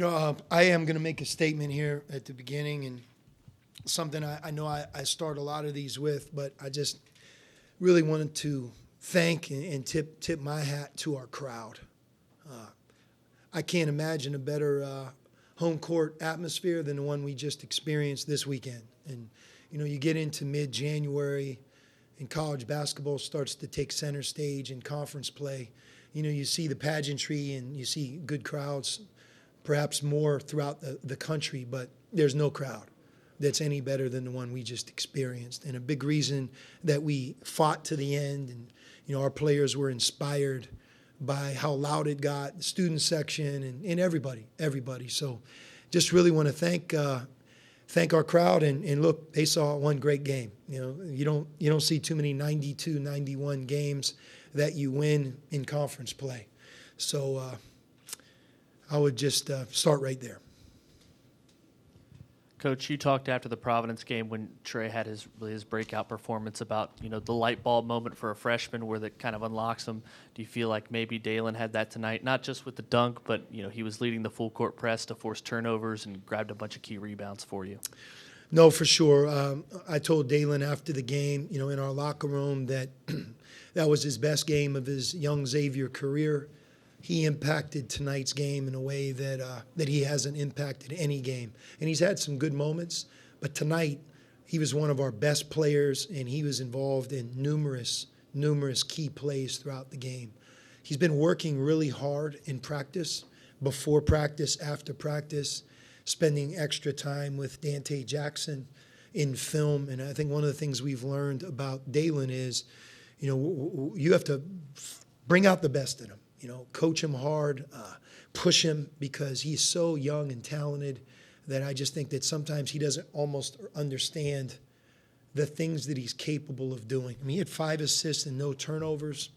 I am going to make a statement here at the beginning, and something I know I start a lot of these with, but I just really wanted to thank and tip my hat to our crowd. I can't imagine a better home court atmosphere than the one we just experienced this weekend. And, you get into mid-January and college basketball starts to take center stage in conference play. You see the pageantry and you see good crowds, perhaps more throughout the country, but there's no crowd that's any better than the one we just experienced. And a big reason that we fought to the end, and our players were inspired by how loud it got, the student section and everybody. So just really want to thank our crowd, and look, they saw one great game. You don't see too many 92, 91 games that you win in conference play. So I would just start right there. Coach, you talked after the Providence game when Trey had his breakout performance about, the light bulb moment for a freshman where that kind of unlocks him. Do you feel like maybe Dalen had that tonight, not just with the dunk, but, he was leading the full court press to force turnovers and grabbed a bunch of key rebounds for you? No, for sure. I told Dalen after the game, in our locker room that that was his best game of his young Xavier career. He impacted tonight's game in a way that he hasn't impacted any game. And he's had some good moments, but tonight he was one of our best players, and he was involved in numerous key plays throughout the game. He's been working really hard in practice, before practice, after practice, spending extra time with Dante Jackson in film. And I think one of the things we've learned about Dalen is, you have to bring out the best in him. Coach him hard, push him, because he's so young and talented that I just think that sometimes he doesn't almost understand the things that he's capable of doing. He had 5 assists and no turnovers.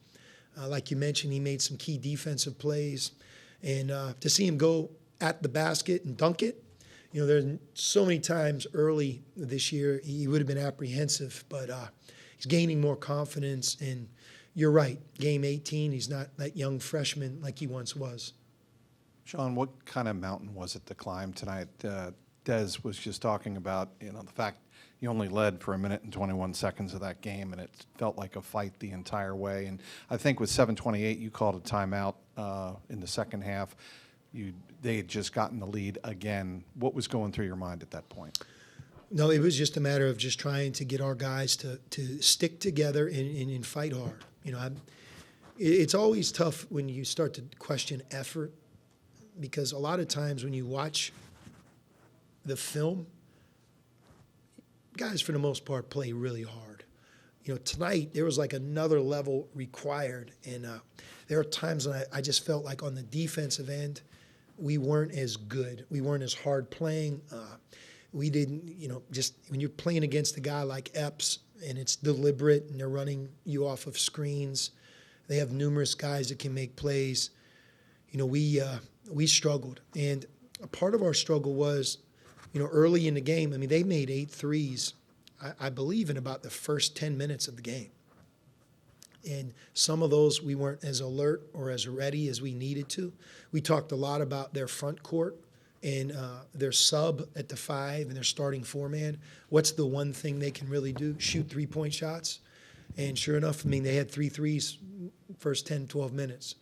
Like you mentioned, he made some key defensive plays. And to see him go at the basket and dunk it, there's so many times early this year he would have been apprehensive, but he's gaining more confidence. And you're right, game 18, he's not that young freshman like he once was. Sean, what kind of mountain was it to climb tonight? Des was just talking about, the fact you only led for 1 minute and 21 seconds of that game, and it felt like a fight the entire way. And I think with 7:28, you called a timeout in the second half. They had just gotten the lead again. What was going through your mind at that point? No, it was just a matter of just trying to get our guys to stick together and fight hard. It's always tough when you start to question effort, because a lot of times when you watch the film, guys for the most part play really hard. Tonight there was like another level required, and there are times when I just felt like on the defensive end we weren't as good. We weren't as hard playing. We didn't, just when you're playing against a guy like Epps and it's deliberate and they're running you off of screens, they have numerous guys that can make plays. We struggled. And a part of our struggle was, early in the game, they made 8 threes, I believe, in about the first 10 minutes of the game. And some of those we weren't as alert or as ready as we needed to. We talked a lot about their front court and their sub at the 5 and their starting 4-man. What's the one thing they can really do? Shoot 3-point shots. And sure enough, they had 3 threes first 10, 12 minutes.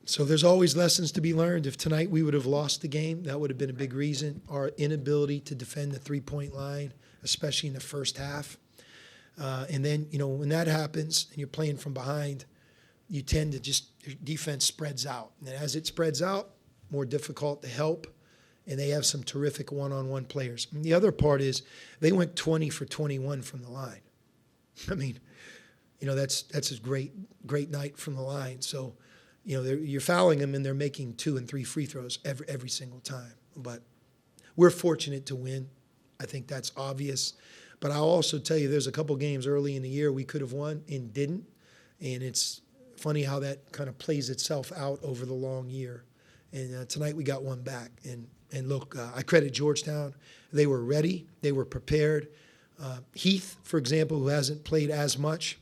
So there's always lessons to be learned. If tonight we would have lost the game, that would have been a big reason. Our inability to defend the 3-point line, especially in the first half. And then, when that happens and you're playing from behind, you tend to your defense spreads out. And as it spreads out, more difficult to help, and they have some terrific one-on-one players. And the other part is they went 20 for 21 from the line. That's a great night from the line. So, you're fouling them and they're making 2 and 3 free throws every single time. But we're fortunate to win. I think that's obvious. But I'll also tell you there's a couple games early in the year we could have won and didn't. And it's funny how that kind of plays itself out over the long year. And tonight we got one back. And look, I credit Georgetown. They were ready. They were prepared. Heath, for example, who hasn't played as much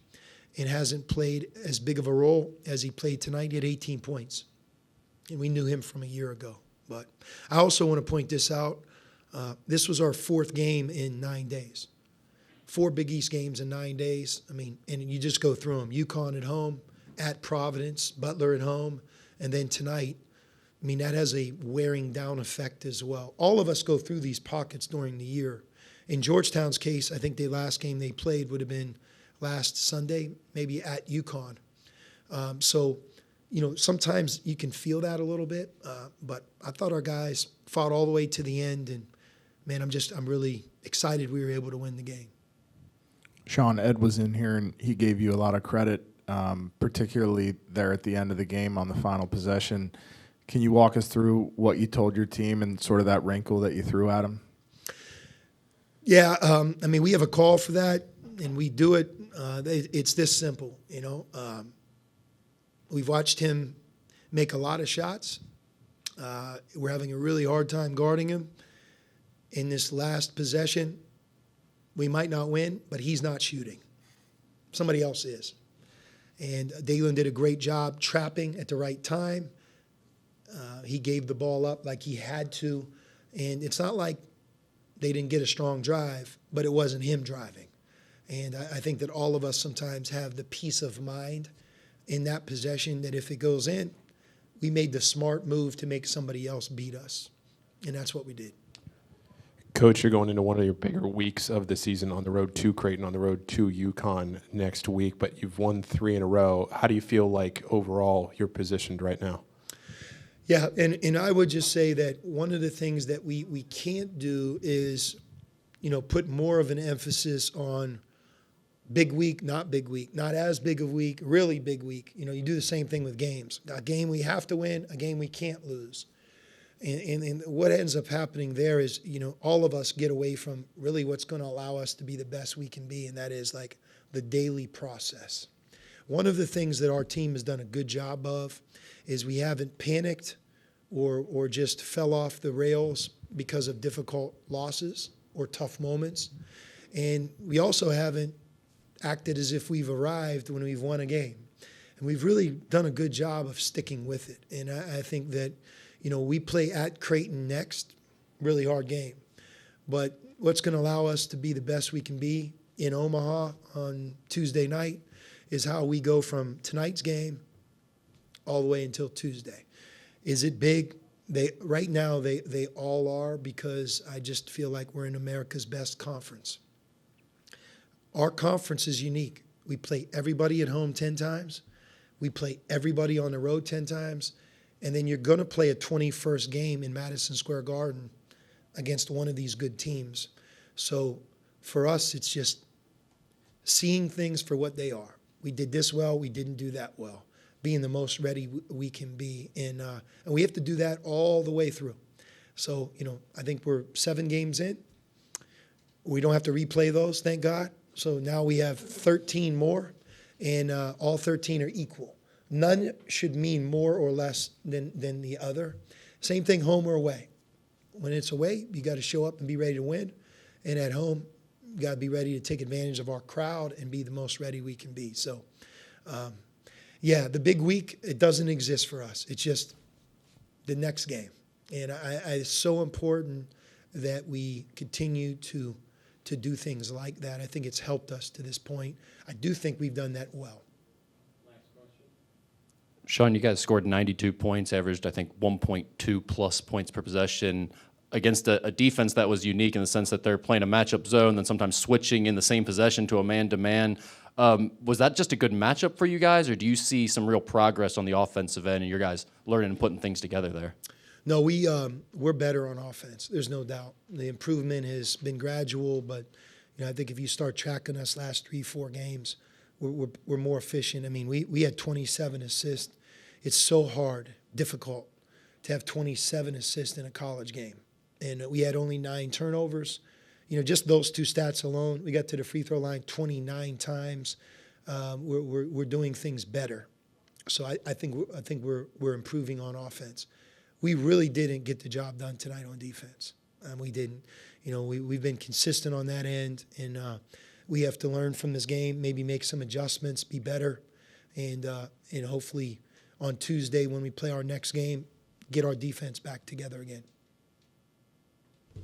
and hasn't played as big of a role as he played tonight, he had 18 points. And we knew him from a year ago. But I also want to point this out. This was our 4th game in 9 days. 4 Big East games in 9 days. I mean, and you just go through them. UConn at home, at Providence, Butler at home, and then tonight. I mean, that has a wearing down effect as well. All of us go through these pockets during the year. In Georgetown's case, I think the last game they played would have been last Sunday, maybe at UConn. So, sometimes you can feel that a little bit, but I thought our guys fought all the way to the end, and, man, I'm really excited we were able to win the game. Sean, Ed was in here, and he gave you a lot of credit, particularly there at the end of the game on the final possession. Can you walk us through what you told your team and sort of that wrinkle that you threw at him? Yeah, I mean, we have a call for that, and we do it. It's this simple, We've watched him make a lot of shots. We're having a really hard time guarding him. In this last possession, we might not win, but he's not shooting. Somebody else is. And Dalen did a great job trapping at the right time. He gave the ball up like he had to. And it's not like they didn't get a strong drive, but it wasn't him driving. And I think that all of us sometimes have the peace of mind in that possession that if it goes in, we made the smart move to make somebody else beat us. And that's what we did. Coach, you're going into one of your bigger weeks of the season on the road to Creighton, on the road to UConn next week, but you've won 3 in a row. How do you feel like overall you're positioned right now? Yeah, and I would just say that one of the things that we can't do is, put more of an emphasis on big week, not big week, not as big a week, really big week. You do the same thing with games. A game we have to win, a game we can't lose. And what ends up happening there is, all of us get away from really what's going to allow us to be the best we can be, and that is like the daily process. One of the things that our team has done a good job of is we haven't panicked or just fell off the rails because of difficult losses or tough moments. And we also haven't acted as if we've arrived when we've won a game. And we've really done a good job of sticking with it. And I think that, we play at Creighton next, really hard game. But what's going to allow us to be the best we can be in Omaha on Tuesday night is how we go from tonight's game all the way until Tuesday. Is it big? Right now they all are, because I just feel like we're in America's best conference. Our conference is unique. We play everybody at home 10 times. We play everybody on the road 10 times. And then you're going to play a 21st game in Madison Square Garden against one of these good teams. So for us, it's just seeing things for what they are. We did this well. We didn't do that well. Being the most ready we can be. And we have to do that all the way through. So, I think we're 7 games in. We don't have to replay those, thank God. So now we have 13 more, and all 13 are equal. None should mean more or less than the other. Same thing home or away. When it's away, you got to show up and be ready to win. And at home, you got to be ready to take advantage of our crowd and be the most ready we can be. So, the big week, it doesn't exist for us. It's just the next game. And it's so important that we continue to do things like that. I think it's helped us to this point. I do think we've done that well. Sean, you guys scored 92 points, averaged, I think, 1.2 plus points per possession against a defense that was unique in the sense that they're playing a matchup zone, then sometimes switching in the same possession to a man-to-man. Was that just a good matchup for you guys, or do you see some real progress on the offensive end and your guys learning and putting things together there? No, we're better on offense. There's no doubt. The improvement has been gradual, but I think if you start tracking us last 3-4 games, we're more efficient. I mean, we had 27 assists. It's so hard, difficult to have 27 assists in a college game, and we had only 9 turnovers. Just those 2 stats alone, we got to the free throw line 29 times. We're doing things better. So I think we're improving on offense. We really didn't get the job done tonight on defense. We didn't. We've been consistent on that end, and we have to learn from this game, maybe make some adjustments, be better, and hopefully on Tuesday when we play our next game, get our defense back together again.